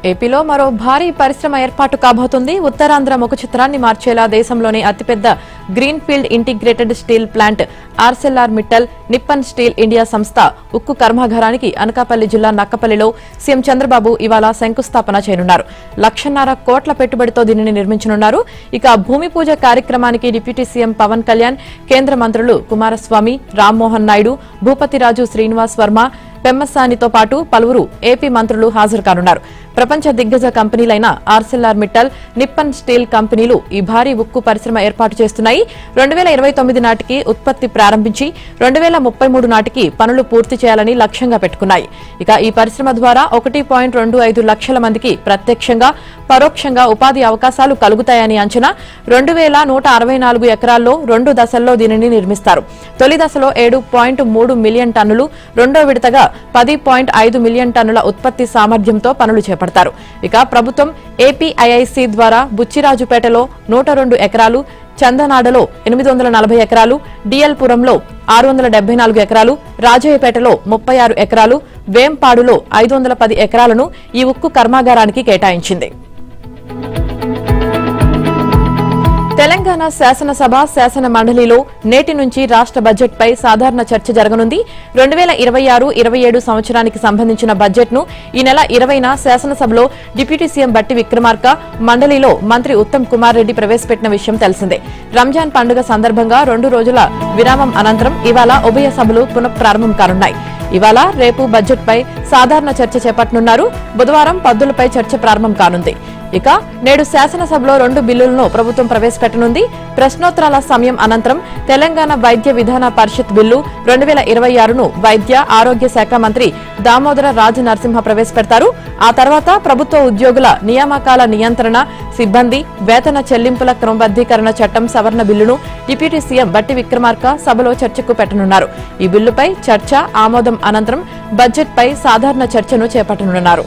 ఏపీలో మరో భారీ పరిశ్రమ ఏర్పాటు కాబోతుంది. ఉత్తరాంధ్ర ముఖ చిత్రాన్ని మార్చేలా దేశంలోని అతిపెద్ద green field integrated steel plant ఆర్సెల్ఆర్ Mittal Nippon steel India సంస్థ ఉక్కు కర్మాగారానికి అనకాపల్లి జిల్లా నక్కపల్లిలో సీఎం చంద్రబాబు ఇవాళ శంకుస్థాపన చేయనున్నారు. 1,50,000 కోట్ల పెట్టుబడితో దీనిని నిర్మించనున్నారు. ఇక భూమి పూజ కార్యక్రమానికి డిప్యూటీ సీఎం పవన్ కళ్యాణ్, కేంద్ర మంత్రులు కుమారస్వామి, రామ్మోహన్ నాయుడు, భూపతిరాజు శ్రీనివాస్ వర్మ, పెమ్మసానితో పాటు పలువురు ఏపీ మంత్రులు హాజరు కానున్నారు. ప్రపంచ దిగ్గజ కంపెనీలైన ఆర్సెల్ఆర్ మిట్టల్, నిప్పన్ స్టీల్ కంపెనీలు ఈ భారీ ఉక్కు పరిశ్రమ ఏర్పాటు చేస్తున్నాయి. 2029 నాటికి ఉత్పత్తి ప్రారంభించి 2033 నాటికి పనులు పూర్తి చేయాలని లక్ష్యంగా పెట్టుకున్నాయి. ఇక ఈ పరిశ్రమ ద్వారా 1.25 లక్షల మందికి ప్రత్యక్షంగా, పరోక్షంగా ఉపాధి అవకాశాలు కలుగుతాయని అంచనా. 2,164 ఎకరాల్లో 2 దశల్లో దీనిని నిర్మిస్తారు. తొలి దశలో 7.3 మిలియన్ టన్నులు, రెండో విడతగా 10.5 మిలియన్ టన్నుల ఉత్పత్తి సామర్థ్యంతో పనులు చేపడతారు. ఇక ప్రభుత్వం ఏపీఐఐసి ద్వారా బుచ్చిరాజుపేటలో 102 ఎకరాలు, చందనాడలో 840 ఎకరాలు, డిఎల్పురంలో 674 ఎకరాలు, రాజయ్యపేటలో 36 ఎకరాలు, వేంపాడులో 510 ఎకరాలను ఈ ఉక్కు కర్మాగారానికి కేటాయించింది. తెలంగాణ శాసనసభ, శాసన మండలిలో నేటి నుంచి రాష్ట్ర బడ్జెట్పై సాధారణ చర్చ జరగనుంది. 2026-27 సంవత్సరానికి సంబంధించిన బడ్జెట్ను ఈ నెల 20న శాసనసభలో డిప్యూటీ సీఎం బట్టి విక్రమార్క, మండలిలో మంత్రి ఉత్తమ్ కుమార్ రెడ్డి ప్రవేశపెట్టిన విషయం తెలిసిందే. రంజాన్ పండుగ సందర్భంగా 2 రోజుల విరామం అనంతరం ఇవాళ ఉభయ సభలు పునఃప్రారంభం కానున్నాయి. ఇవాళ, రేపు బడ్జెట్పై సాధారణ చర్చ చేపట్టనున్నారు. బుధవారం పద్దులపై చర్చ ప్రారంభం కానుంది. ఇక నేడు శాసనసభలో 2 బిల్లులను ప్రభుత్వం ప్రవేశపెట్టనుంది. ప్రశ్నోత్తరాల సమయం అనంతరం తెలంగాణ వైద్య విధాన పరిషత్ బిల్లు 2026ను వైద్య, ఆరోగ్య శాఖ మంత్రి దామోదర రాజ నరసింహ ప్రవేశపెడతారు. ఆ తర్వాత ప్రభుత్వ ఉద్యోగుల నియామకాల నియంత్రణ, సిబ్బంది వేతన చెల్లింపుల క్రమబద్దీకరణ చట్టం సవరణ బిల్లును డిప్యూటీ సీఎం బట్టి విక్రమార్క సభలో చర్చకు పెట్టనున్నారు. ఈ బిల్లుపై చర్చ, ఆమోదం అనంతరం బడ్జెట్పై సాధారణ చర్చను చేపట్టనున్నారు.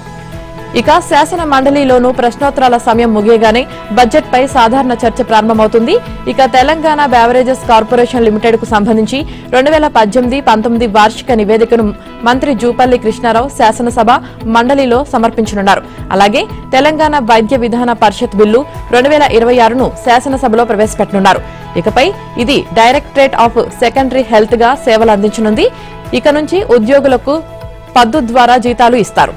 ఇక శాసన మండలిలోనూ ప్రశ్నోత్తరాల సమయం ముగియగానే బడ్జెట్పై సాధారణ చర్చ ప్రారంభమవుతుంది. ఇక తెలంగాణ బెవరేజెస్ కార్పొరేషన్ లిమిటెడ్ కు సంబంధించి 2018-19 వార్షిక నివేదికను మంత్రి జూపల్లి కృష్ణారావు శాసనసభ, మండలిలో సమర్పించనున్నారు. అలాగే తెలంగాణ వైద్య విధాన పరిషత్ బిల్లు 2026ను శాసనసభలో ప్రవేశపెట్టనున్నారు. ఇకపై ఇది డైరెక్టరేట్ ఆఫ్ సెకండరీ హెల్త్ గా సేవలు అందించనుంది. ఇక నుంచి ఉద్యోగులకు పద్దు ద్వారా జీతాలు ఇస్తారు.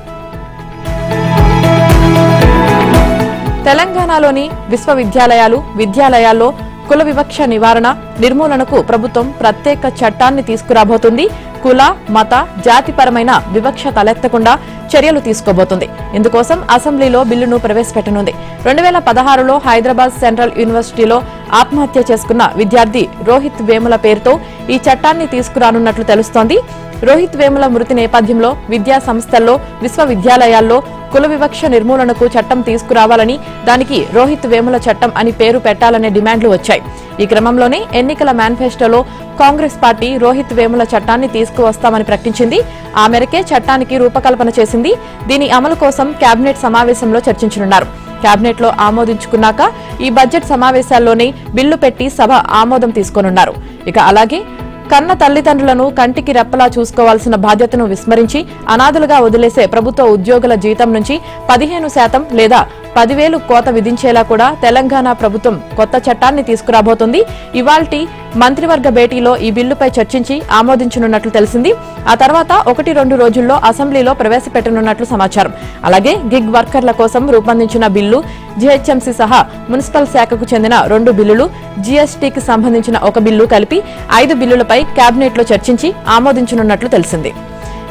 తెలంగాణలోని విశ్వవిద్యాలయాలు, విద్యాలయాల్లో కుల వివక్ష నివారణ, నిర్మూలనకు ప్రభుత్వం ప్రత్యేక చట్టాన్ని తీసుకురాబోతుంది. కుల, మత, జాతిపరమైన వివక్ష తలెత్తకుండా చర్యలు తీసుకోబోతుంది. ఇందుకోసం అసెంబ్లీలో బిల్లును ప్రవేశపెట్టనుంది. 2016లో హైదరాబాద్ సెంట్రల్ యూనివర్సిటీలో ఆత్మహత్య చేసుకున్న విద్యార్థి రోహిత్ వేముల పేరుతో ఈ చట్టాన్ని తీసుకురానున్నట్లు తెలుస్తోంది. రోహిత్ వేముల మృతి నేపథ్యంలో విద్యా సంస్థల్లో, విశ్వవిద్యాలయాల్లో కుల వివక్ష నిర్మూలనకు చట్టం తీసుకురావాలని, దానికి రోహిత్ వేముల చట్టం అని పేరు పెట్టాలనే డిమాండ్లు వచ్చాయి. ఈ క్రమంలోనే ఎన్నికల మేనిఫెస్టోలో కాంగ్రెస్ పార్టీ రోహిత్ వేముల చట్టాన్ని తీసుకువస్తామని ప్రకటించింది. ఆ మేరకే చట్టానికి రూపకల్పన చేసింది. దీని అమలు కోసం కేబినెట్ సమావేశంలో చర్చించనున్నారు. కేబినెట్ లో ఆమోదించుకున్నాక ఈ బడ్జెట్ సమావేశాల్లోనే బిల్లు పెట్టి సభ ఆమోదం తీసుకోనున్నారు. ఇక అలాగే కన్న తల్లిదండ్రులను కంటికి రెప్పలా చూసుకోవాల్సిన బాధ్యతను విస్మరించి అనాథలుగా వదిలేసే ప్రభుత్వ ఉద్యోగుల జీతం నుంచి 15% లేదా 10,000 కోత విధించేలా కూడా తెలంగాణ ప్రభుత్వం కొత్త చట్టాన్ని తీసుకురాబోతోంది. ఇవాల్టి మంత్రివర్గ భేటీలో ఈ బిల్లుపై చర్చించి ఆమోదించనున్నట్లు తెలిసింది. ఆ తర్వాత 1-2 రోజుల్లో అసెంబ్లీలో ప్రవేశపెట్టనున్నట్లు సమాచారం. అలాగే గిగ్ వర్కర్ల కోసం రూపొందించిన బిల్లు, జీహెచ్ఎంసీ సహా మున్సిపల్ శాఖకు చెందిన 2 బిల్లులు, జీఎస్టీకి సంబంధించిన 1 బిల్లు కలిపి 5 బిల్లులపై కేబినెట్లో చర్చించి ఆమోదించనున్నట్లు తెలిసింది.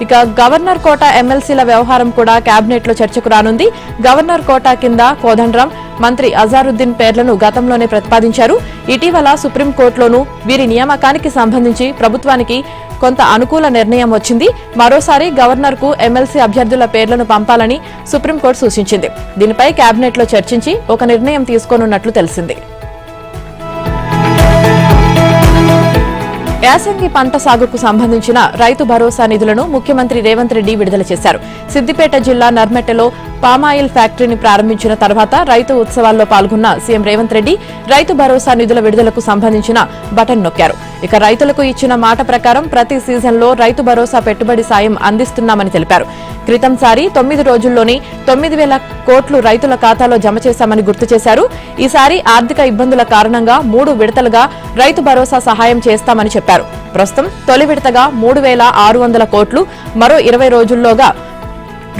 ఇక గవర్నర్ కోట ఎమ్మెల్సీల వ్యవహారం కూడా కేబినెట్ లో చర్చకు రానుంది. గవర్నర్ కోటా కింద కోదండరాం, మంత్రి అజారుద్దీన్ పేర్లను గతంలోనే ప్రతిపాదించారు. ఇటీవల సుప్రీంకోర్టులోనూ వీరి నియామకానికి సంబంధించి ప్రభుత్వానికి కొంత అనుకూల నిర్ణయం వచ్చింది. మరోసారి గవర్నర్ కు ఎమ్మెల్సీ అభ్యర్థుల పేర్లను పంపాలని సుప్రీంకోర్టు సూచించింది. దీనిపై కేబినెట్ లో చర్చించి ఒక నిర్ణయం తీసుకోనున్నట్లు తెలిసింది. యాసంగి పంట సాగుకు సంబంధించిన రైతు భరోసా నిధులను ముఖ్యమంత్రి రేవంత్ రెడ్డి విడుదల చేశారు. సిద్దిపేట జిల్లా నర్మెట్టలో పామాయిల్ ఫ్యాక్టరీని ప్రారంభించిన తర్వాత రైతు ఉత్సవాల్లో పాల్గొన్న సీఎం రేవంత్ రెడ్డి రైతు భరోసా నిధుల విడుదలకు సంబంధించిన బటన్ నొక్కారు. ఇక రైతులకు ఇచ్చిన మాట ప్రకారం ప్రతి సీజన్లో రైతు భరోసా పెట్టుబడి సాయం అందిస్తున్నామని తెలిపారు. క్రితంసారి 9 రోజుల్లోనే 9,000 కోట్లు రైతుల ఖాతాలో జమ చేశామని గుర్తు చేశారు. ఈసారి ఆర్థిక ఇబ్బందుల కారణంగా 3 విడతలుగా రైతు భరోసా సహాయం చేస్తామని చెప్పారు. ప్రస్తుతం తొలి విడతగా 3,600 కోట్లు, మరో 20 రోజుల్లోగా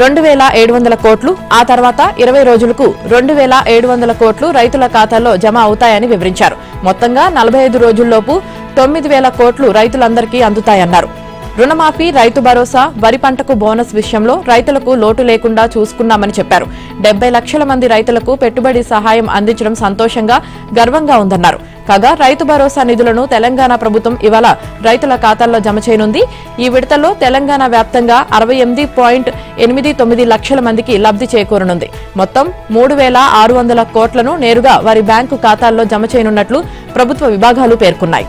2,700 కోట్లు, ఆ తర్వాత 20 రోజులకు 2,700 కోట్లు రైతుల ఖాతాల్లో జమ అవుతాయని వివరించారు. మొత్తంగా 45 రోజుల్లోపు 9,000 కోట్లు రైతులందరికీ అందుతాయన్నారు. రుణమాఫీ, రైతు భరోసా, వరి పంటకు బోనస్ విషయంలో రైతులకు లోటు లేకుండా చూసుకున్నామని చెప్పారు. 70 లక్షల మంది రైతులకు పెట్టుబడి సహాయం అందించడం సంతోషంగా, గర్వంగా ఉందన్నారు. కాగా రైతు భరోసా నిధులను తెలంగాణ ప్రభుత్వం ఇవాళ రైతుల ఖాతాల్లో జమ చేయనుంది. ఈ విడతలో తెలంగాణ వ్యాప్తంగా 68.89 లక్షల మందికి లబ్ధి చేకూరనుంది. మొత్తం 3,600 కోట్లను నేరుగా వారి బ్యాంకు ఖాతాల్లో జమ చేయనున్నట్లు ప్రభుత్వ విభాగాలు పేర్కొన్నాయి.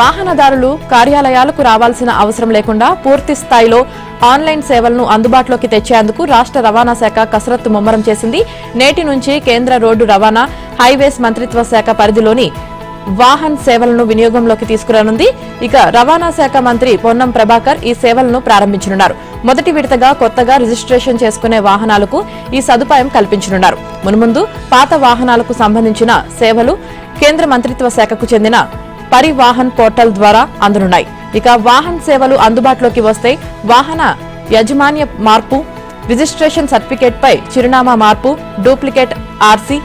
వాహనదారులు కార్యాలయాలకు రావాల్సిన అవసరం లేకుండా పూర్తి స్థాయిలో ఆన్లైన్ సేవలను అందుబాటులోకి తెచ్చేందుకు రాష్ట్ర రవాణా శాఖ కసరత్తు ముమ్మరం చేసింది. నేటి నుంచి కేంద్ర రోడ్డు రవాణా, హైవేస్ మంత్రిత్వ శాఖ పరిధిలోని వాహన్ సేవలను వినియోగంలోకి తీసుకురానుంది. ఇక రవాణా శాఖ మంత్రి పొన్నం ప్రభాకర్ ఈ సేవలను ప్రారంభించనున్నారు. మొదటి విడతగా కొత్తగా రిజిస్ట్రేషన్ చేసుకునే వాహనాలకు ఈ సదుపాయం కల్పించనున్నారు. మున్ముందు పాత వాహనాలకు సంబంధించిన సేవలు కేంద్ర మంత్రిత్వ శాఖకు చెందిన పరివాహన్ పోర్టల్ ద్వారా అందనున్నాయి. ఇక వాహన్ సేవలు అందుబాటులోకి వస్తే వాహన యాజమాన్య మార్పు, రిజిస్ట్రేషన్ సర్టిఫికేట్ పై చిరునామా మార్పు, డూప్లికేట్ ఆర్సీ,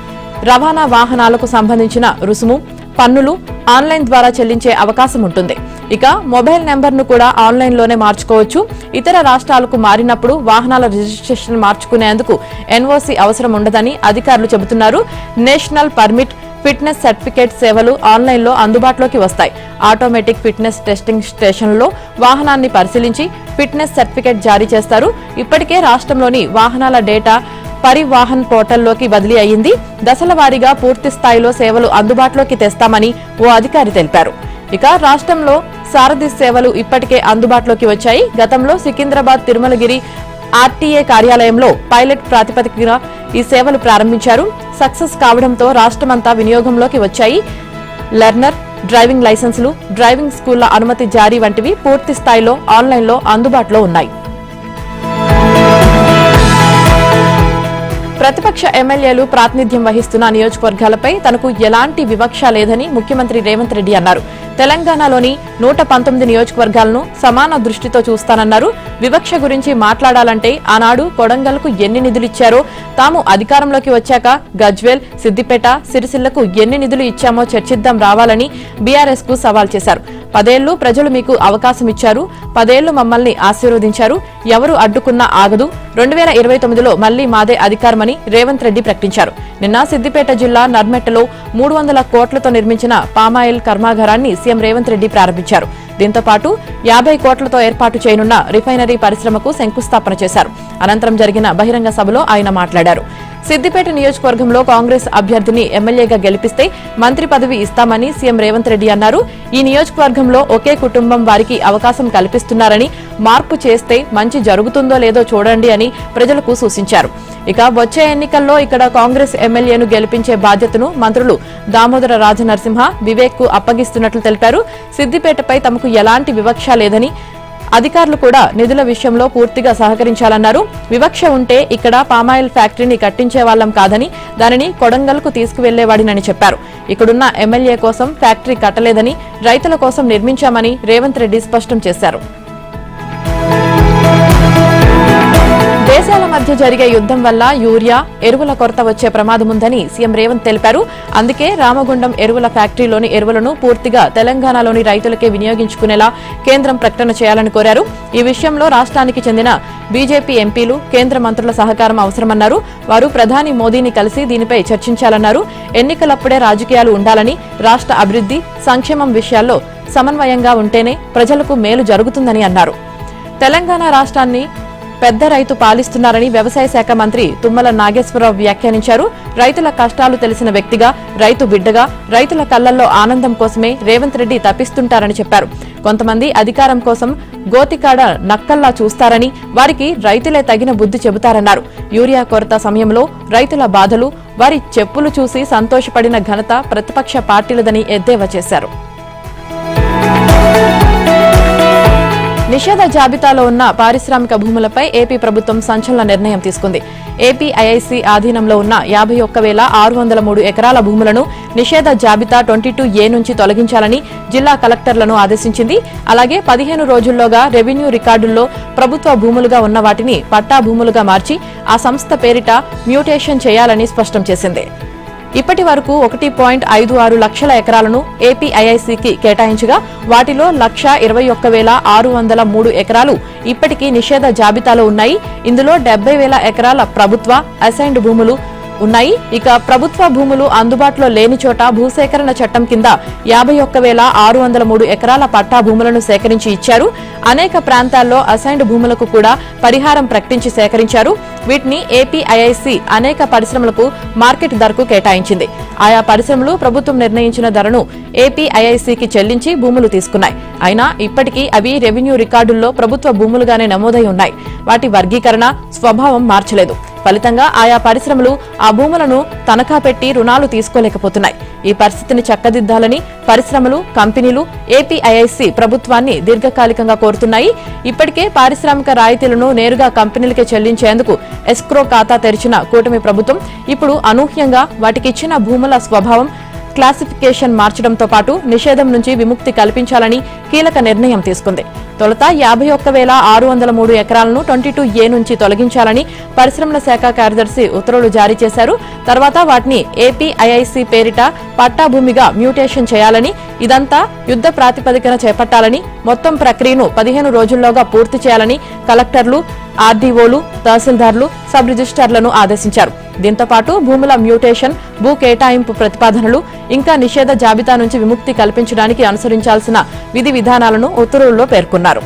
రవాణా వాహనాలకు సంబంధించిన రుసుము, పన్నులు ఆన్లైన్ ద్వారా చెల్లించే అవకాశం ఉంటుంది. ఇక మొబైల్ నెంబర్ను కూడా ఆన్లైన్లోనే మార్చుకోవచ్చు. ఇతర రాష్ట్రాలకు మారినప్పుడు వాహనాల రిజిస్ట్రేషన్ మార్చుకునేందుకు ఎన్ఓసీ అవసరం ఉండదని అధికారులు చెబుతున్నారు. నేషనల్ పర్మిట్, ఫిట్నెస్ సర్టిఫికేట్ సేవలు ఆన్లైన్లో అందుబాటులోకి వస్తాయి. ఆటోమేటిక్ ఫిట్నెస్ టెస్టింగ్ స్టేషన్లో వాహనాన్ని పరిశీలించి ఫిట్నెస్ సర్టిఫికేట్ జారీ చేస్తారు. ఇప్పటికే రాష్ట్రంలోని వాహనాల డేటా పరివాహన్ పోర్టల్లోకి బదిలీ అయ్యింది. దశల వారీగా పూర్తి స్థాయిలో సేవలు అందుబాటులోకి తెస్తామని ఓ అధికారి తెలిపారు. ఇక రాష్ట్రంలో సారథి సేవలు ఇప్పటికే అందుబాటులోకి వచ్చాయి. గతంలో సికింద్రాబాద్, తిరుమలగిరి ఆర్టీఏ కార్యాలయంలో పైలట్ ప్రాతిపదికన ఈ సేవలు ప్రారంభించారు. సక్సెస్ కావడంతో రాష్ట్రమంతా వినియోగంలోకి వచ్చాయి. లెర్నర్, డ్రైవింగ్ లైసెన్సులు, డ్రైవింగ్ స్కూళ్ల అనుమతి జారీ వంటివి పూర్తి స్థాయిలో ఆన్లైన్లో అందుబాటులో ఉన్నాయి. ప్రతిపక్ష ఎమ్మెల్యేలు ప్రాతినిధ్యం వహిస్తున్న నియోజకవర్గాలపై తనకు ఎలాంటి వివక్ష లేదని ముఖ్యమంత్రి రేవంత్ రెడ్డి అన్నారు. తెలంగాణలోని 119 నియోజకవర్గాలను సమాన దృష్టితో చూస్తానన్నారు. వివక్ష గురించి మాట్లాడాలంటే ఆనాడు కొడంగల్కు ఎన్ని నిధులిచ్చారో, తాము అధికారంలోకి వచ్చాక గజ్వేల్, సిద్దిపేట, సిరిసిల్లకు ఎన్ని నిధులు ఇచ్చామో చర్చిద్దాం రావాలని బీఆర్ఎస్ కు సవాల్ చేశారు. 10 ఏళ్లు ప్రజలు మీకు అవకాశం ఇచ్చారు, 10 ఏళ్లు మమ్మల్ని ఆశీర్వదించారు, ఎవరు అడ్డుకున్నా ఆగదు, 2029లో మళ్లీ మాదే అధికారమని రేవంత్ రెడ్డి ప్రకటించారు. నిన్న సిద్దిపేట జిల్లా నర్మెట్టలో 300 కోట్లతో నిర్మించిన పామాయిల్ కర్మాగారాన్ని సీఎం రేవంత్ రెడ్డి ప్రారంభించారు. దీంతో పాటు 50 కోట్లతో ఏర్పాటు చేయనున్న రిఫైనరీ పరిశ్రమకు శంకుస్థాపన చేశారు. అనంతరం జరిగిన బహిరంగ సభలో ఆయన మాట్లాడారు. సిద్దిపేట నియోజకవర్గంలో కాంగ్రెస్ అభ్యర్థిని ఎమ్మెల్యేగా గెలిపిస్తే మంత్రి పదవి ఇస్తామని సీఎం రేవంత్ రెడ్డి అన్నారు. ఈ నియోజకవర్గంలో ఒకే కుటుంబం వారికి అవకాశం కల్పిస్తున్నారని, మార్పు చేస్తే మంచి జరుగుతుందో లేదో చూడండి అని ప్రజలకు సూచించారు. ఇక వచ్చే ఎన్నికల్లో ఇక్కడ కాంగ్రెస్ ఎమ్మెల్యేను గెలిపించే బాధ్యతను మంత్రులు దామోదర రాజనరసింహ, వివేక్ కు అప్పగిస్తున్నట్లు తెలిపారు. సిద్దిపేటపై తమకు ఎలాంటి వివక్ష లేదని, అధికారులు కూడా నిధుల విషయంలో పూర్తిగా సహకరించాలన్నారు. వివక్ష ఉంటే ఇక్కడ పామాయిల్ ఫ్యాక్టరీని కట్టించేవాళ్లం కాదని, దానిని కొడంగల్కు తీసుకువెళ్లేవాడినని చెప్పారు. ఇక్కడున్న ఎమ్మెల్యే కోసం ఫ్యాక్టరీ కట్టలేదని, రైతుల కోసం నిర్మించామని రేవంత్ రెడ్డి స్పష్టం చేశారు. దేశాల మధ్య జరిగే యుద్ధం వల్ల యూరియా, ఎరువుల కొరత వచ్చే ప్రమాదముందని సీఎం రేవంత్ తెలిపారు. అందుకే రామగుండం ఎరువుల ఫ్యాక్టరీలోని ఎరువులను పూర్తిగా తెలంగాణలోని రైతులకే వినియోగించుకునేలా కేంద్రం ప్రకటన చేయాలని కోరారు. ఈ విషయంలో రాష్ట్రానికి చెందిన బీజేపీ ఎంపీలు, కేంద్ర మంత్రుల సహకారం అవసరమన్నారు. వారు ప్రధాని మోదీని కలిసి దీనిపై చర్చించాలన్నారు. ఎన్నికలప్పుడే రాజకీయాలు ఉండాలని, రాష్ట్ర అభివృద్ధి, సంక్షేమం విషయాల్లో సమన్వయంగా ఉంటేనే ప్రజలకు మేలు జరుగుతుందని అన్నారు. తెలంగాణ రాష్ట్రాన్ని పెద్ద రైతు పాలిస్తున్నారని వ్యవసాయ శాఖ మంత్రి తుమ్మల నాగేశ్వరరావు వ్యాఖ్యానించారు. రైతుల కష్టాలు తెలిసిన వ్యక్తిగా, రైతు బిడ్డగా, రైతుల కళ్లల్లో ఆనందం కోసమే రేవంత్ రెడ్డి తప్పిస్తుంటారని చెప్పారు. కొంతమంది అధికారం కోసం గోతికాడ నక్కల్లా చూస్తారని, వారికి రైతులే తగిన బుద్ధి చెబుతారన్నారు. యూరియా కొరత సమయంలో రైతుల బాధలు, వారి చెప్పులు చూసి సంతోషపడిన ఘనత ప్రతిపక్ష పార్టీలదని ఎద్దేవా చేశారు. నిషేధ జాబితాలో ఉన్న పారిశ్రామిక భూములపై ఏపీ ప్రభుత్వం సంచలన నిర్ణయం తీసుకుంది. ఏపీఐఐసీ ఆధీనంలో ఉన్న 51,603 ఎకరాల భూములను నిషేధ జాబితా 22A నుంచి తొలగించాలని జిల్లా కలెక్టర్లను ఆదేశించింది. అలాగే 15 రోజుల్లోగా రెవెన్యూ రికార్డుల్లో ప్రభుత్వ భూములుగా ఉన్న వాటిని పట్టా భూములుగా మార్చి ఆ సంస్థ పేరిట మ్యూటేషన్ చేయాలని స్పష్టం చేసింది. ఇప్పటి వరకు 1.56 లక్షల ఎకరాలను ఏపీఐఐసీకి కేటాయించగా వాటిలో 1,21,603 ఎకరాలు ఇప్పటికీ నిషేధ జాబితాలో ఉన్నాయి. ఇందులో 70,000 ఎకరాల ప్రభుత్వ అసైన్డ్ భూములు ఉన్నాయి. ఇక ప్రభుత్వ భూములు అందుబాటులో లేని చోట భూసేకరణ చట్టం కింద 51,603 ఎకరాల పట్టా భూములను సేకరించి ఇచ్చారు. అనేక ప్రాంతాల్లో అసైన్డ్ భూములకు కూడా పరిహారం ప్రకటించి సేకరించారు. వీటిని ఏపీఐఐసీ అనేక పరిశ్రమలకు మార్కెట్ ధరకు కేటాయించింది. ఆయా పరిశ్రమలు ప్రభుత్వం నిర్ణయించిన ధరను ఏపీఐఐసీకి చెల్లించి భూములు తీసుకున్నాయి. అయినా ఇప్పటికీ అవి రెవెన్యూ రికార్డుల్లో ప్రభుత్వ భూములుగానే నమోదై ఉన్నాయి. వాటి వర్గీకరణ స్వభావం మార్చలేదు. ఫలితంగా ఆయా పరిశ్రమలు ఆ భూములను తనఖా పెట్టి రుణాలు తీసుకోలేకపోతున్నాయి. ఈ పరిస్థితిని చక్కదిద్దాలని పరిశ్రమలు, కంపెనీలు ఏపీఐఐసీ ప్రభుత్వాన్ని దీర్ఘకాలికంగా కోరుతున్నాయి. ఇప్పటికే పారిశ్రామిక రాయితీలను నేరుగా కంపెనీలకే చెల్లించేందుకు ఎస్క్రో ఖాతా తెరిచిన కూటమి ప్రభుత్వం ఇప్పుడు అనూహ్యంగా వాటికిచ్చిన భూముల స్వభావం, క్లాసిఫికేషన్ మార్చడంతో పాటు నిషేధం నుంచి విముక్తి కల్పించాలని కీలక నిర్ణయం తీసుకుంది. తొలుత 51,603 ఎకరాలను 22A నుంచి తొలగించాలని పరిశ్రమల శాఖ కార్యదర్శి ఉత్తర్వులు జారీ చేశారు. తర్వాత వాటిని ఏపీఐఐసీ పేరిట పట్టా భూమిగా మ్యూటేషన్ చేయాలని, ఇదంతా యుద్ధ ప్రాతిపదికన చేపట్టాలని, మొత్తం ప్రక్రియను 15 రోజుల్లోగా పూర్తి చేయాలని కలెక్టర్లు, ఆర్డీఓలు, తహసీల్దార్లు, సబ్ రిజిస్టార్లను ఆదేశించారు. దీంతో పాటు భూముల మ్యూటేషన్, భూ కేటాయింపు ప్రతిపాదనలు, ఇంకా నిషేధ జాబితా నుంచి విముక్తి కల్పించడానికి అనుసరించాల్సిన విధి విధానాలను ఉత్తర్వుల్లో పేర్కొన్నారు.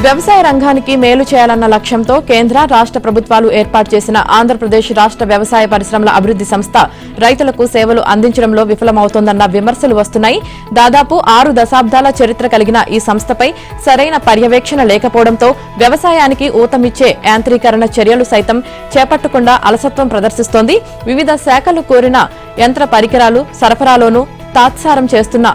వ్యవసాయ రంగానికి మేలు చేయాలన్న లక్ష్యంతో కేంద్ర, రాష్ట్ర ప్రభుత్వాలు ఏర్పాటు చేసిన ఆంధ్రప్రదేశ్ రాష్ట్ర వ్యవసాయ పరిశ్రమల అభివృద్ది సంస్థ రైతులకు సేవలు అందించడంలో విఫలమవుతోందన్న విమర్శలు వస్తున్నాయి. దాదాపు 6 దశాబ్దాల చరిత్ర కలిగిన ఈ సంస్థపై సరైన పర్యవేక్షణ లేకపోవడంతో వ్యవసాయానికి ఊతమిచ్చే యాంత్రీకరణ చర్యలు సైతం చేపట్టకుండా అలసత్వం ప్రదర్శిస్తోంది. వివిధ శాఖలు కోరిన యంత్ర పరికరాలు సరఫరాలోనూ తాత్సారం చేస్తున్న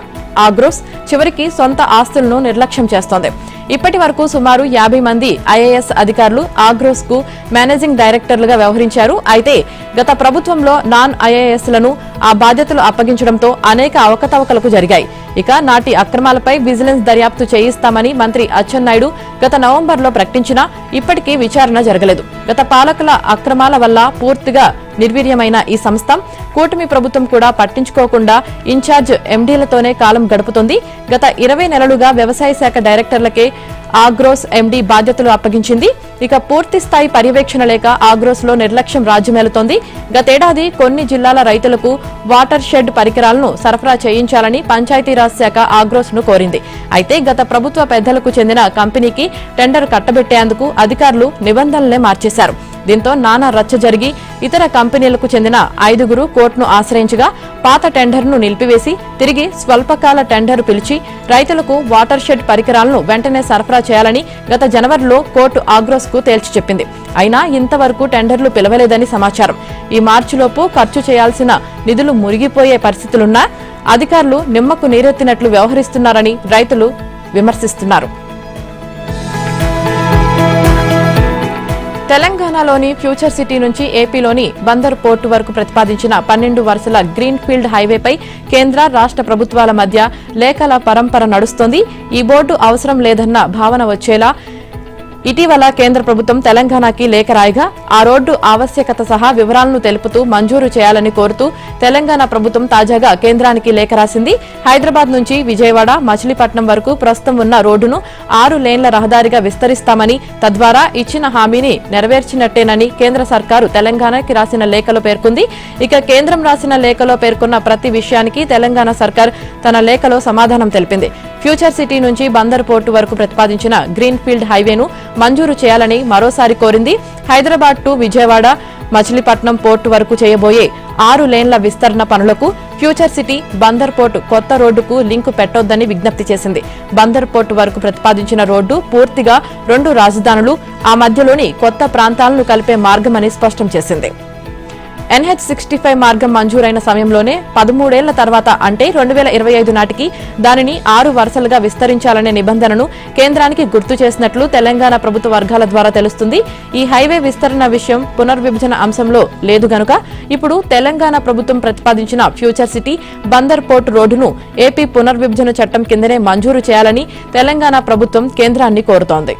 ఆగ్రోస్ చివరికి సొంత ఆస్తులను నిర్లక్ష్యం చేస్తోంది. ఇప్పటి వరకు సుమారు 50 మంది ఐఏఎస్ అధికారులు ఆగ్రోస్ కు మేనేజింగ్ డైరెక్టర్లుగా వ్యవహరించారు. అయితే గత ప్రభుత్వంలో నాన్ ఐఏఎస్లను ఆ బాధ్యతలు అప్పగించడంతో అనేక అవకతవకలకు జరిగాయి. ఇక నాటి అక్రమాలపై విజిలెన్స్ దర్యాప్తు చేయిస్తామని మంత్రి అచ్చెన్నాయుడు గత నవంబర్లో ప్రకటించినా ఇప్పటికీ విచారణ జరగలేదు. గత పాలకుల అక్రమాల వల్ల పూర్తిగా నిర్వీర్యమైన ఈ సంస్థ కూటమి ప్రభుత్వం కూడా పట్టించుకోకుండా ఇన్ఛార్జ్ ఎండీలతోనే కాలం గడుపుతోంది. గత 20 నెలలుగా వ్యవసాయ శాఖ డైరెక్టర్లకే ఆగ్రోస్ ఎండీ బాధ్యతలు అప్పగించింది. ఇక పూర్తి స్థాయి పర్యవేక్షణ లేక ఆగ్రోస్ లో నిర్లక్ష్యం రాజ్యమేలుతోంది. గతేడాది కొన్ని జిల్లాల రైతులకు వాటర్ షెడ్ పరికరాలను సరఫరా చేయించాలని పంచాయతీరాజ్ శాఖ ఆగ్రోస్ ను కోరింది. అయితే గత ప్రభుత్వ పెద్దలకు చెందిన కంపెనీకి టెండర్ కట్టబెట్టేందుకు అధికారులు నిబంధనలనే మార్చేశారు. దీంతో నానా రచ్చ జరిగి ఇతర కంపెనీలకు చెందిన 5గురు కోర్టును ఆశ్రయించగా పాత టెండర్ను నిలిపివేసి తిరిగి స్వల్పకాల టెండర్ పిలిచి రైతులకు వాటర్ షెడ్ పరికరాలను వెంటనే సరఫరా చేయాలని గత జనవరిలో కోర్టు ఆగ్రోస్ కు తేల్చి చెప్పింది. అయినా ఇంతవరకు టెండర్లు పిలవలేదని సమాచారం. ఈ మార్చిలోపు ఖర్చు చేయాల్సిన నిధులు మురిగిపోయే పరిస్థితులున్నా అధికారులు నిమ్మకు నీరెత్తినట్లు వ్యవహరిస్తున్నారని రైతులు విమర్శిస్తున్నారు. తెలంగాణలోని ఫ్యూచర్ సిటీ నుంచి ఏపీలోని బందర్ పోర్టు వరకు ప్రతిపాదించిన 12 వరుసల గ్రీన్ ఫీల్డ్ హైవేపై కేంద్ర, రాష్ట్ర ప్రభుత్వాల మధ్య లేఖల పరంపర నడుస్తోంది. ఈ బోర్డు అవసరం లేదన్న భావన వచ్చేలా ఇటీవల కేంద్ర ప్రభుత్వం తెలంగాణకి లేఖ రాయగా ఆ రోడ్డు ఆవశ్యకత సహా వివరాలను తెలుపుతూ మంజూరు చేయాలని కోరుతూ తెలంగాణ ప్రభుత్వం తాజాగా కేంద్రానికి లేఖ రాసింది. హైదరాబాద్ నుంచి విజయవాడ మచిలీపట్నం వరకు ప్రస్తుతం ఉన్న రోడ్డును 6 లేన్ల రహదారిగా విస్తరిస్తామని, తద్వారా ఇచ్చిన హామీని నెరవేర్చినట్టేనని కేంద్ర సర్కారు తెలంగాణకి రాసిన లేఖలో పేర్కొంది. ఇక కేంద్రం రాసిన లేఖలో పేర్కొన్న ప్రతి విషయానికి తెలంగాణ సర్కార్ తన లేఖలో సమాధానం తెలిపింది. ఫ్యూచర్ సిటీ నుంచి బందర్ పోర్టు వరకు ప్రతిపాదించిన గ్రీన్ ఫీల్డ్ హైవేను మంజూరు చేయాలని మరోసారి కోరింది. హైదరాబాద్ టు విజయవాడ మచిలీపట్నం పోర్టు వరకు చేయబోయే 6 లేన్ల విస్తరణ పనులకు ఫ్యూచర్ సిటీ బందర్ పోర్టు కొత్త రోడ్డుకు లింకు పెట్టొద్దని విజ్ఞప్తి చేసింది. బందర్ పోర్టు వరకు ప్రతిపాదించిన రోడ్డు పూర్తిగా 2 రాజధానులు, ఆ మధ్యలోని కొత్త ప్రాంతాలను కలిపే మార్గమని స్పష్టం చేసింది. NH-65 మార్గం మంజూరైన సమయంలోనే 13 ఏళ్ల తర్వాత అంటే 2025 నాటికి దానిని 6 వరుసలుగా విస్తరించాలనే నిబంధనను కేంద్రానికి గుర్తు చేసినట్లు తెలంగాణ ప్రభుత్వ వర్గాల ద్వారా తెలుస్తుంది. ఈ హైవే విస్తరణ విషయం పునర్విభజన అంశంలో లేదు గనుక ఇప్పుడు తెలంగాణ ప్రభుత్వం ప్రతిపాదించిన ఫ్యూచర్ సిటీ బందర్ పోర్టు రోడ్డును ఏపీ పునర్విభజన చట్టం కిందనే మంజూరు చేయాలని తెలంగాణ ప్రభుత్వం కేంద్రాన్ని కోరుతోంది.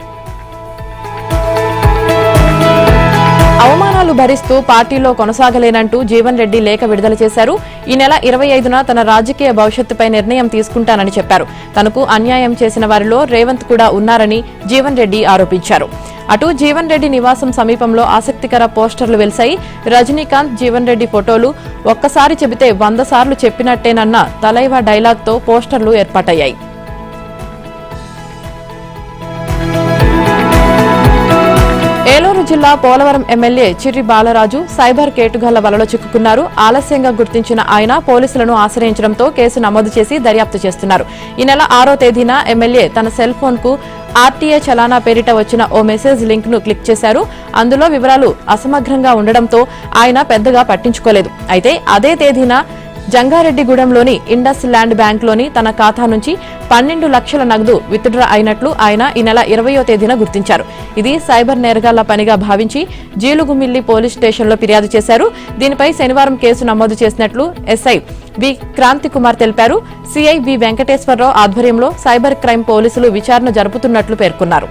అవమానాలు భరిస్తూ పార్టీలో కొనసాగలేనంటూ జీవన్ రెడ్డి లేఖ విడుదల చేశారు. ఈ నెల 25న తన రాజకీయ భవిష్యత్తుపై నిర్ణయం తీసుకుంటానని చెప్పారు. తనకు అన్యాయం చేసిన వారిలో రేవంత్ కూడా ఉన్నారని జీవన్ రెడ్డి ఆరోపించారు. అటు జీవన్ రెడ్డి నివాసం సమీపంలో ఆసక్తికర పోస్టర్లు వెలిశాయి. రజనీకాంత్, జీవన్ రెడ్డి ఫోటోలు ఒక్కసారి చెబితే 100 సార్లు చెప్పినట్టేనన్న తలైవా డైలాగ్తో పోస్టర్లు ఏర్పాటయ్యాయి. ఏలూరు జిల్లా పోలవరం ఎమ్మెల్యే చిర్రి బాలరాజు సైబర్ కేటుగాళ్ల వలలో చిక్కుకున్నారు. ఆలస్యంగా గుర్తించిన ఆయన పోలీసులను ఆశ్రయించడంతో కేసు నమోదు చేసి దర్యాప్తు చేస్తున్నారు. ఈ నెల 6వ తేదీన ఎమ్మెల్యే తన సెల్ ఫోన్ కు ఆర్టీఏ చలానా పేరిట వచ్చిన ఓ మెసేజ్ లింక్ ను క్లిక్ చేశారు. అందులో వివరాలు అసమగ్రంగా ఉండడంతో ఆయన పెద్దగా పట్టించుకోలేదు. అయితే అదే తేదీన జంగారెడ్డిగూడెంలోని ఇండస్ ల్యాండ్ బ్యాంక్లోని తన ఖాతా నుంచి 12 లక్షల నగదు విత్డ్రా అయినట్లు ఆయన ఈ నెల 20వ తేదీన గుర్తించారు. ఇది సైబర్ నేరగాళ్ల పనిగా భావించి జీలుగుమిల్లి పోలీస్ స్టేషన్లో ఫిర్యాదు చేశారు. దీనిపై శనివారం కేసు నమోదు చేసినట్లు ఎస్ఐ వి క్రాంతి కుమార్ తెలిపారు. సిఐ వి వెంకటేశ్వరరావు ఆధ్వర్యంలో సైబర్ క్రైమ్ పోలీసులు విచారణ జరుపుతున్నట్లు పేర్కొన్నారు.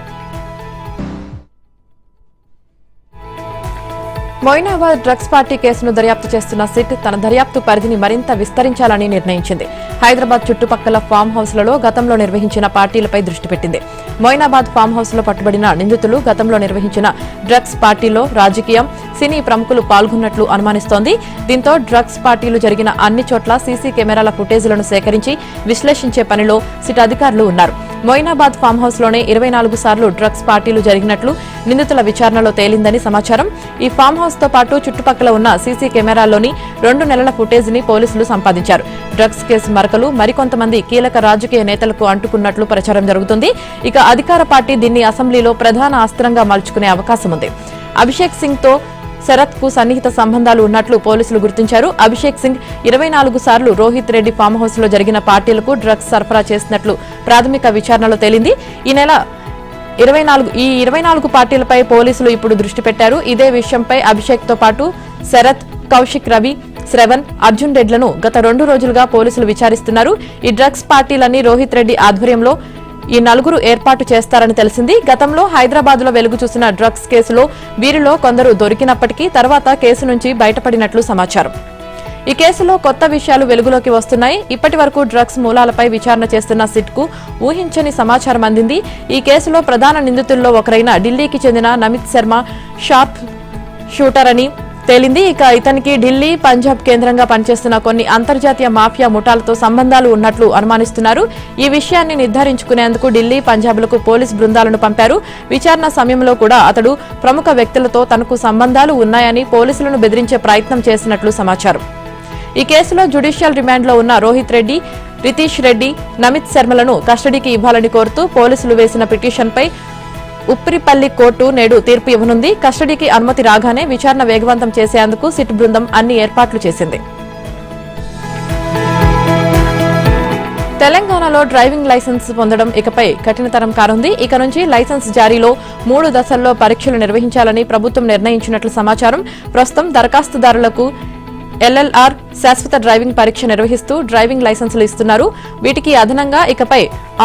మొయినాబాద్ డ్రగ్స్ పార్టీ కేసును దర్యాప్తు చేస్తున్న సిట్ తన దర్యాప్తు పరిధిని మరింత విస్తరించాలని నిర్ణయించింది. హైదరాబాద్ చుట్టుపక్కల ఫామ్ హౌస్లలో గతంలో నిర్వహించిన పార్టీలపై దృష్టి పెట్టింది. మొయినాబాద్ ఫామ్ హౌస్ లో పట్టుబడిన నిందితులు గతంలో నిర్వహించిన డ్రగ్స్ పార్టీలో రాజకీయం, సినీ ప్రముఖులు పాల్గొన్నట్లు అనుమానిస్తోంది. దీంతో డ్రగ్స్ పార్టీలు జరిగిన అన్ని చోట్ల సీసీ కెమెరాల ఫుటేజీలను సేకరించి విశ్లేషించే పనిలో సిట్ అధికారులు ఉన్నారు. మొయినాబాద్ ఫామ్ హౌస్ లోనే 24 సార్లు డ్రగ్స్ పార్టీలు జరిగినట్లు నిందితుల విచారణలో తేలిందని సమాచారం. ఈ ఫామ్ హౌస్ తో పాటు చుట్టుపక్కల ఉన్న సీసీ కెమెరాల్లోని 2 నెలల ఫుటేజీని పోలీసులు సంపాదించారు. డ్రగ్స్ కేసు మరకలు మరికొంతమంది కీలక రాజకీయ నేతలకు అంటుకున్నట్లు ప్రచారం జరుగుతుంది. ఇక అధికార పార్టీ దీన్ని అసెంబ్లీలో ప్రధాన అస్త్రంగా మలుచుకునే అవకాశం ఉంది. అభిషేక్ సింగ్ తో శరత్ కు సన్నిహిత సంబంధాలు ఉన్నట్లు పోలీసులు గుర్తించారు. అభిషేక్ సింగ్ 24 సార్లు రోహిత్ రెడ్డి ఫామ్ హౌస్ లో జరిగిన పార్టీలకు డ్రగ్స్ సరఫరా చేసినట్లు ప్రాథమిక విచారణలో తేలింది. ఈ 24 పార్టీలపై పోలీసులు ఇప్పుడు దృష్టి పెట్టారు. ఇదే విషయంపై అభిషేక్ తో పాటు శరత్, కౌశిక్ రవి, శ్రవణ్, అర్జున్ రెడ్లను గత 2 రోజులుగా పోలీసులు విచారిస్తున్నారు. ఈ డ్రగ్స్ పార్టీలన్నీ రోహిత్ రెడ్డి ఆధ్వర్యంలో ఈ 4 ఏర్పాటు చేస్తారని తెలిసింది. గతంలో హైదరాబాద్ లో వెలుగు చూసిన డ్రగ్స్ కేసులో వీరిలో కొందరు దొరికినప్పటికీ తర్వాత కేసు నుంచి బయటపడినట్లు సమాచారం. ఈ కేసులో కొత్త విషయాలు వెలుగులోకి వస్తున్నాయి. ఇప్పటి వరకు డ్రగ్స్ మూలాలపై విచారణ చేస్తున్న సిట్ కు ఊహించని సమాచారం అందింది. ఈ కేసులో ప్రధాన నిందితుల్లో ఒకరైన ఢిల్లీకి చెందిన నమిత్ శర్మ షార్ప్ షూటర్ అని తేలింది. ఇక ఇతనికి ఢిల్లీ, పంజాబ్ కేంద్రంగా పనిచేస్తున్న కొన్ని అంతర్జాతీయ మాఫియా ముఠాలతో సంబంధాలు ఉన్నట్లు అనుమానిస్తున్నారు. ఈ విషయాన్ని నిర్ధారించుకునేందుకు ఢిల్లీ, పంజాబ్లకు పోలీస్ బృందాలను పంపారు. విచారణ సమయంలో కూడా అతడు ప్రముఖ వ్యక్తులతో తనకు సంబంధాలు ఉన్నాయని పోలీసులను బెదిరించే ప్రయత్నం చేసినట్లు సమాచారం. ఈ కేసులో జ్యుడిషియల్ రిమాండ్లో ఉన్న రోహిత్ రెడ్డి, రితీష్ రెడ్డి, నమిత్ శర్మలను కస్టడీకి ఇవ్వాలని కోరుతూ పోలీసులు వేసిన పిటిషన్పై ఉప్పిరిపల్లి కోర్టు నేడు తీర్పు ఇవ్వనుంది. కస్టడీకి అనుమతి రాగానే విచారణ వేగవంతం చేసేందుకు సిట్ బృందం అన్ని ఏర్పాట్లు చేసింది. తెలంగాణలో డ్రైవింగ్ లైసెన్స్ పొందడం ఇకపై కఠినతరం కానుంది. ఇక నుంచి లైసెన్స్ జారీలో 3 దశల్లో పరీక్షలు నిర్వహించాలని ప్రభుత్వం నిర్ణయించినట్లు సమాచారం. ప్రస్తుతం దరఖాస్తుదారులకు LLR శాశ్వత డ్రైవింగ్ పరీక్ష నిర్వహిస్తూ డ్రైవింగ్ లైసెన్సులు ఇస్తున్నారు. వీటికి అదనంగా ఇకపై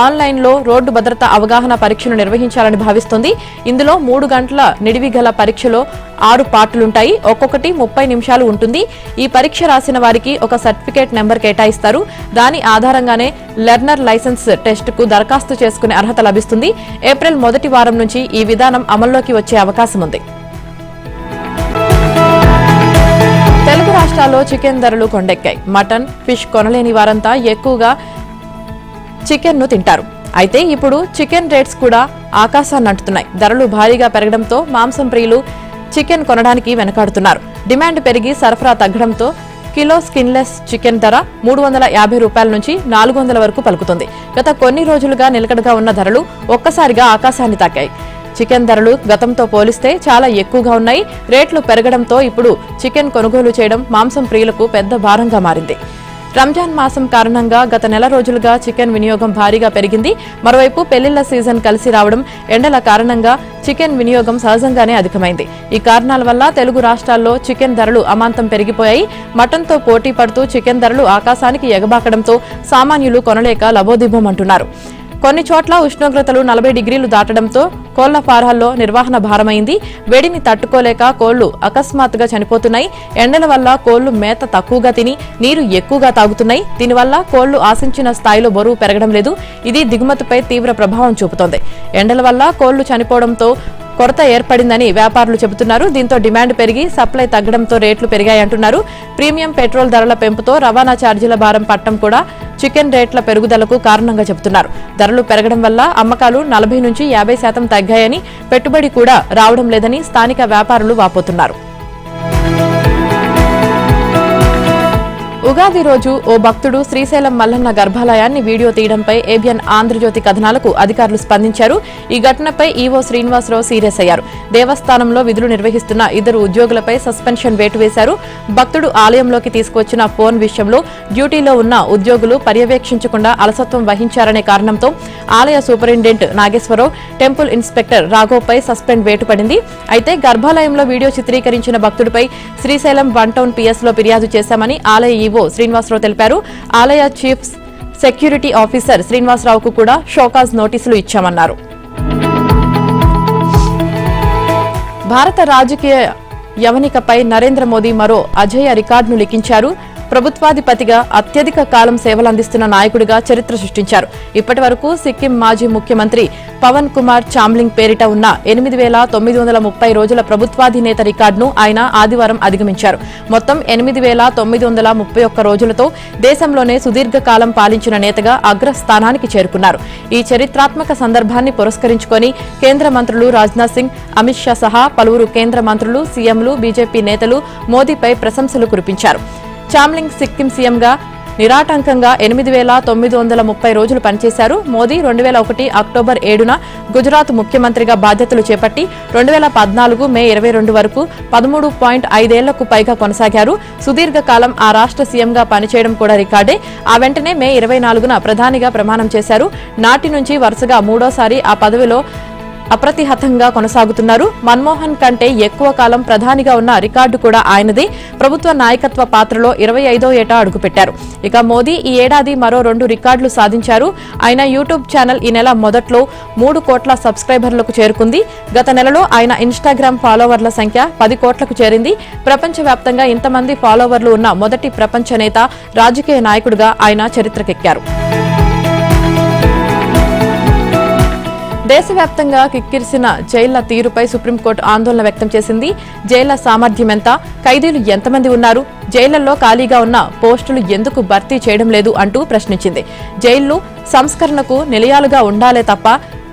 ఆన్లైన్లో రోడ్డు భద్రతా అవగాహన పరీక్షలు నిర్వహించాలని భావిస్తోంది. ఇందులో 3 గంటల నిడివి గల పరీక్షలో 6 పార్టులుంటాయి. ఒక్కొక్కటి 30 నిమిషాలు ఉంటుంది. ఈ పరీక్ష రాసిన వారికి ఒక సర్టిఫికేట్ నెంబర్ కేటాయిస్తారు. దాని ఆధారంగానే లెర్నర్ లైసెన్స్ టెస్టుకు దరఖాస్తు చేసుకునే అర్హత లభిస్తుంది. ఏప్రిల్ మొదటి వారం నుంచి ఈ విధానం అమల్లోకి వచ్చే అవకాశం ఉంది. తెలుగు రాష్ట్రాల్లో చికెన్ ధరలు కొండెక్కాయి. మటన్, ఫిష్ కొనలేని వారంతా ఎక్కువగా చికెన్ ను తింటారు. అయితే ఇప్పుడు చికెన్ రేట్స్ కూడా ఆకాశాన్ని అంటున్నాయి. ధరలు భారీగా పెరగడంతో మాంసం ప్రియులు చికెన్ కొనడానికి వెనకాడుతున్నారు. డిమాండ్ పెరిగి సరఫరా తగ్గడంతో కిలో స్కిన్లెస్ చికెన్ ధర 350 రూపాయల నుంచి 400 వరకు పలుకుతుంది. గత కొన్ని రోజులుగా నిలకడగా ఉన్న ధరలు ఒక్కసారిగా ఆకాశాన్ని తాకాయి. చికెన్ ధరలు గతంతో పోలిస్తే చాలా ఎక్కువగా ఉన్నాయి. రేట్లు పెరగడంతో ఇప్పుడు చికెన్ కొనుగోలు చేయడం మాంసం ప్రియులకు పెద్ద భారంగా మారింది. రంజాన్ మాసం కారణంగా గత నెల రోజులుగా చికెన్ వినియోగం భారీగా పెరిగింది. మరోవైపు పెళ్లిళ్ల సీజన్ కలిసి రావడం, ఎండల కారణంగా చికెన్ వినియోగం సహజంగానే అధికమైంది. ఈ కారణాల వల్ల తెలుగు రాష్ట్రాల్లో చికెన్ ధరలు అమాంతం పెరిగిపోయాయి. మటన్తో పోటీ పడుతూ చికెన్ ధరలు ఆకాశానికి ఎగబాకడంతో సామాన్యులు కొనలేక లబోదిబోమంటున్నారు. కొన్ని చోట్ల ఉష్ణోగ్రతలు 40 డిగ్రీలు దాటడంతో కోళ్ల ఫారాల్లో నిర్వహణ భారమైంది. వేడిని తట్టుకోలేక కోళ్లు అకస్మాత్తుగా చనిపోతున్నాయి. ఎండల వల్ల కోళ్లు మేత తక్కువగా తిని నీరు ఎక్కువగా తాగుతున్నాయి. దీనివల్ల కోళ్లు ఆశించిన స్థాయిలో బరువు పెరగడం లేదు. ఇది దిగుమతిపై తీవ్ర ప్రభావం చూపుతోంది. ఎండల వల్ల కోళ్లు చనిపోవడంతో కొరత ఏర్పడిందని వ్యాపారులు చెబుతున్నారు. దీంతో డిమాండ్ పెరిగి సప్లై తగ్గడంతో రేట్లు పెరిగాయంటున్నారు. ప్రీమియం పెట్రోల్ ధరల పెంపుతో రవాణా ఛార్జీల భారం పట్టడం కూడా చికెన్ రేట్ల పెరుగుదలకు కారణంగా చెబుతున్నారు. ధరలు పెరగడం వల్ల అమ్మకాలు 40 నుంచి 50% తగ్గాయని, పెట్టుబడి కూడా రావడం లేదని స్థానిక వ్యాపారులు వాపోతున్నారు. ఉగాది రోజు ఓ భక్తుడు శ్రీశైలం మల్లన్న గర్భాలయాన్ని వీడియో తీయడంపై ఏబిఎన్ ఆంధ్రజ్యోతి కథనాలకు అధికారులు స్పందించారు. ఈ ఘటనపై ఈవో శ్రీనివాసరావు సీరియస్ అయ్యారు. దేవస్థానంలో విధులు నిర్వహిస్తున్న 2 ఉద్యోగులపై సస్పెన్షన్ వేటు వేశారు. భక్తుడు ఆలయంలోకి తీసుకువచ్చిన ఫోన్ విషయంలో డ్యూటీలో ఉన్న ఉద్యోగులు పర్యవేక్షించకుండా అలసత్వం వహించారనే కారణంతో ఆలయ సూపరింటెండెంట్ నాగేశ్వరరావు, టెంపుల్ ఇన్స్పెక్టర్ రాఘవ్పై సస్పెండ్ వేటు పడింది. అయితే గర్భాలయంలో వీడియో చిత్రీకరించిన భక్తుడిపై శ్రీశైలం 1 టౌన్ పిఎస్ లో ఫిర్యాదు చేశామని ఆలయ ఈవో శ్రీనివాసరావు తెలిపారు. ఆలయ చీఫ్ సెక్యూరిటీ ఆఫీసర్ శ్రీనివాసరావుకు కూడా షోకాజ్ నోటీసులు ఇచ్చామన్నారు. భారత రాజకీయ యవనికపై నరేంద్ర మోదీ మరో అజేయ రికార్డును లిఖించారు. ప్రభుత్వాధిపతిగా అత్యధిక కాలం సేవలందిస్తున్న నాయకుడిగా చరిత్ర సృష్టించారు. ఇప్పటి వరకు సిక్కిం మాజీ ముఖ్యమంత్రి పవన్ కుమార్ చామ్లింగ్ పేరిట ఉన్న 8,930 రోజుల ప్రభుత్వాధినేత రికార్డును ఆయన ఆదివారం అధిగమించారు. మొత్తం 8,931 రోజులతో దేశంలోనే సుదీర్ఘకాలం పాలించిన నేతగా అగ్రస్థానానికి చేరుకున్నారు. ఈ చరిత్రాత్మక సందర్భాన్ని పురస్కరించుకొని కేంద్ర మంత్రులు రాజ్నాథ్ సింగ్, అమిత్ షా సహా పలువురు కేంద్ర మంత్రులు, సీఎంలు, బీజేపీ నేతలు మోదీపై ప్రశంసలు కురిపించారు. చామ్లింగ్ సిక్కిం సీఎంగా నిరాటంకంగా 8,930 రోజులు పనిచేశారు. మోదీ 2001 అక్టోబర్ 7న గుజరాత్ ముఖ్యమంత్రిగా బాధ్యతలు చేపట్టి 2014 మే 22 వరకు 13.5 ఏళ్లకు పైగా కొనసాగారు. సుదీర్ఘకాలం ఆ రాష్ట్ర సీఎంగా పనిచేయడం కూడా రికార్డే. ఆ వెంటనే మే 24న ప్రధానిగా ప్రమాణం చేశారు. నాటి నుంచి వరుసగా 3వ సారి ఆ పదవిలో అప్రతిహతంగా కొనసాగుతున్నారు. మన్మోహన్ కంటే ఎక్కువ కాలం ప్రధానిగా ఉన్న రికార్డు కూడా ఆయనదే. ప్రభుత్వ నాయకత్వ పాత్రలో 25వ ఏట అడుగుపెట్టారు. ఇక మోదీ ఈ ఏడాది మరో 2 రికార్డులు సాధించారు. ఆయన యూట్యూబ్ ఛానల్ ఈ నెల మొదట్లో 3 కోట్ల సబ్స్క్రైబర్లకు చేరుకుంది. గత నెలలో ఆయన ఇన్స్టాగ్రామ్ ఫాలోవర్ల సంఖ్య 10 కోట్లకు చేరింది. ప్రపంచవ్యాప్తంగా ఇంతమంది ఫాలోవర్లు ఉన్న మొదటి ప్రపంచ నేత, రాజకీయ నాయకుడిగా ఆయన చరిత్రకెక్కారు. దేశవ్యాప్తంగా కిక్కిరిసిన జైళ్ల తీరుపై సుప్రీంకోర్టు ఆందోళన వ్యక్తం చేసింది. జైళ్ల సామర్థ్యం ఎంత, ఖైదీలు ఎంతమంది ఉన్నారు, జైళ్లలో ఖాళీగా ఉన్న పోస్టులు ఎందుకు భర్తీ చేయడం లేదు అంటూ ప్రశ్నించింది. జైళ్లు సంస్కరణకు నిలయాలుగా ఉండాలే తప్ప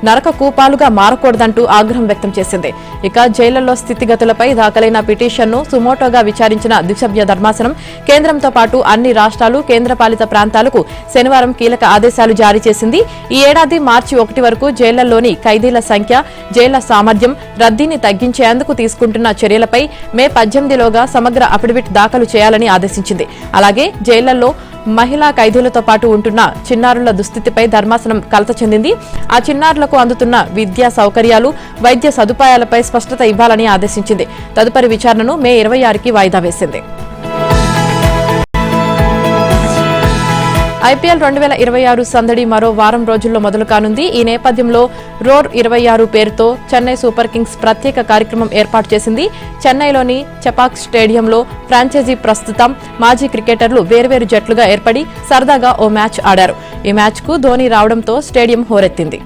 నరక కూపాలుగా మారకూడదంటూ ఆగ్రహం వ్యక్తం చేసింది. ఇక జైళ్లలో స్థితిగతులపై దాఖలైన పిటిషన్ను సుమోటోగా విచారించిన ద్విసభ్య ధర్మాసనం కేంద్రంతో పాటు అన్ని రాష్ట్రాలు, కేంద్రపాలిత ప్రాంతాలకు శనివారం కీలక ఆదేశాలు జారీ చేసింది. ఈ ఏడాది మార్చి 1 వరకు జైళ్లలోని ఖైదీల సంఖ్య, జైళ్ల సామర్థ్యం, రద్దీని తగ్గించేందుకు తీసుకుంటున్న చర్యలపై మే 18లోగా సమగ్ర అఫిడవిట్ దాఖలు చేయాలని ఆదేశించింది. అలాగే జైళ్లలో మహిళా ఖైదీలతో పాటు ఉంటున్న చిన్నారుల దుస్థితిపై ధర్మాసనం కలత చెందింది. ఆ చిన్నారులకు అందుతున్న విద్యా సౌకర్యాలు, వైద్య సదుపాయాలపై స్పష్టత ఇవ్వాలని ఆదేశించింది. తదుపరి విచారణను మే 26కి వాయిదా వేసింది. ఐపీఎల్ 2026 సందడి మరో వారం రోజుల్లో మొదలు కానుంది. ఈ నేపథ్యంలో రోర్ 26 పేరుతో చెన్నై సూపర్ కింగ్స్ ప్రత్యేక కార్యక్రమం ఏర్పాటు చేసింది. చెన్నైలోని చెపాక్ స్టేడియంలో ఫ్రాంచైజీ ప్రస్తుతం మాజీ క్రికెటర్లు వేర్వేరు జట్లుగా ఏర్పడి సరదాగా ఓ మ్యాచ్ ఆడారు. ఈ మ్యాచ్కు ధోనీ రావడంతో స్టేడియం హోరెత్తింది.